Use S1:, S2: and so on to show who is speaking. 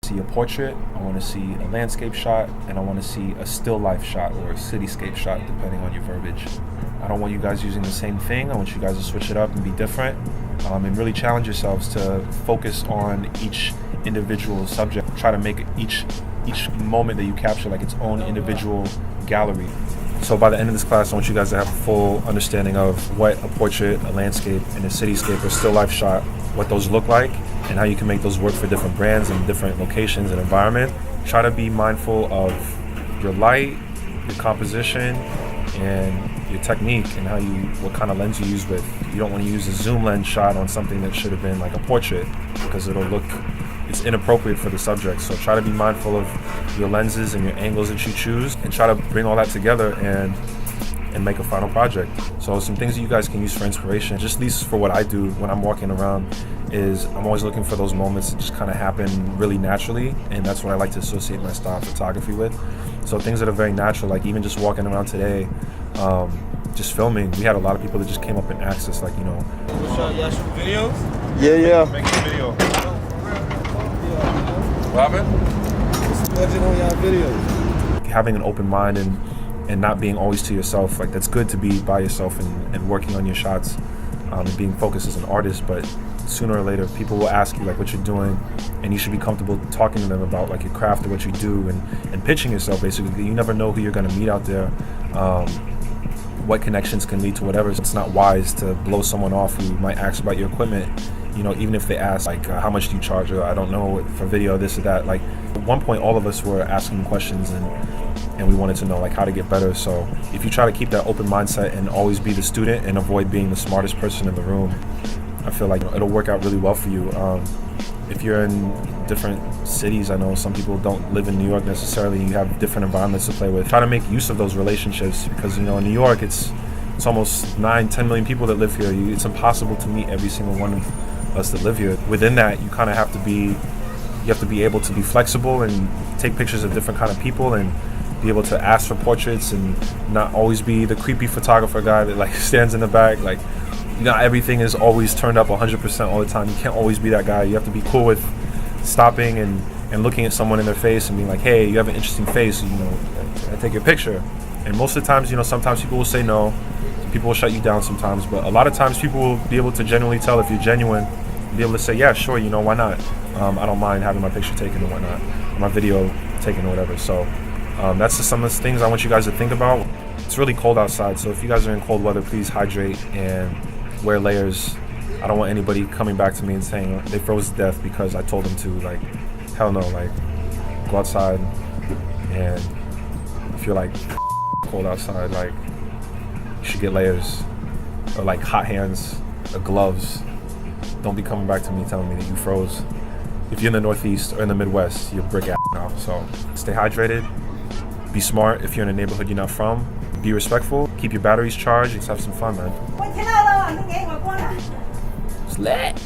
S1: See a portrait, I want to see a landscape shot, and I want to see a still life shot or a cityscape shot, depending on your verbiage. I don't want you guys using the same thing. I want you guys to switch it up and be different, and really challenge yourselves to focus on each individual subject. Try to make each moment that you capture like its own individual gallery. So by the end of this class, I want you guys to have a full understanding of what a portrait, a landscape, and a cityscape or still life shot, what those look like, and how you can make those work for different brands and different locations and environment. Try to be mindful of your light, your composition, and your technique, and what kind of lens you use with. You don't want to use a zoom lens shot on something that should have been like a portrait, because it's inappropriate for the subject. So try to be mindful of your lenses and your angles that you choose, and try to bring all that together and make a final project. So some things that you guys can use for inspiration, just at least for what I do when I'm walking around, is I'm always looking for those moments that just kind of happen really naturally, and that's what I like to associate my style of photography with. So things that are very natural, like even just walking around today, just filming. We had a lot of people that just came up and asked us, like,
S2: Y'all shoot videos?
S3: Yeah.
S1: make a video.
S2: Robin?
S3: What's the budget on y'all videos?
S1: Having an open mind and not being always to yourself, like that's good to be by yourself and working on your shots, and being focused as an artist, but sooner or later people will ask you like what you're doing, and you should be comfortable talking to them about like your craft or what you do, and pitching yourself. Basically, you never know who you're going to meet out there, what connections can lead to whatever. It's not wise to blow someone off who might ask about your equipment, even if they ask like how much do you charge, or I don't know, for video, this or that. Like at one point all of us were asking questions, and we wanted to know like how to get better. So if you try to keep that open mindset and always be the student and avoid being the smartest person in the room, I feel like it'll work out really well for you. If you're in different cities, I know some people don't live in New York necessarily, you have different environments to play with. Try to make use of those relationships, because in New York it's almost 9-10 million people that live here. It's impossible to meet every single one of us that live here. Within that, you kind of have to be able to be flexible and take pictures of different kind of people, and be able to ask for portraits, and not always be the creepy photographer guy that like stands in the back. Like, not everything is always turned up 100% all the time. You can't always be that guy. You have to be cool with stopping and looking at someone in their face and being like, hey, you have an interesting face, I take your picture. And most of the times, sometimes people will say no, people will shut you down sometimes, but a lot of times people will be able to genuinely tell if you're genuine, be able to say, yeah, sure, why not? I don't mind having my picture taken or whatnot, or my video taken or whatever. So that's just some of the things I want you guys to think about. It's really cold outside, so if you guys are in cold weather, please hydrate and wear layers. I don't want anybody coming back to me and saying they froze to death because I told them to. Like, hell no. Like, go outside, and if you're like cold outside, like, you should get layers, or like hot hands or gloves. Don't be coming back to me telling me that you froze. If you're in the Northeast or in the Midwest, you're brick ass now. So stay hydrated, be smart. If you're in a neighborhood you're not from, be respectful, keep your batteries charged, and have some fun, man. It's lit.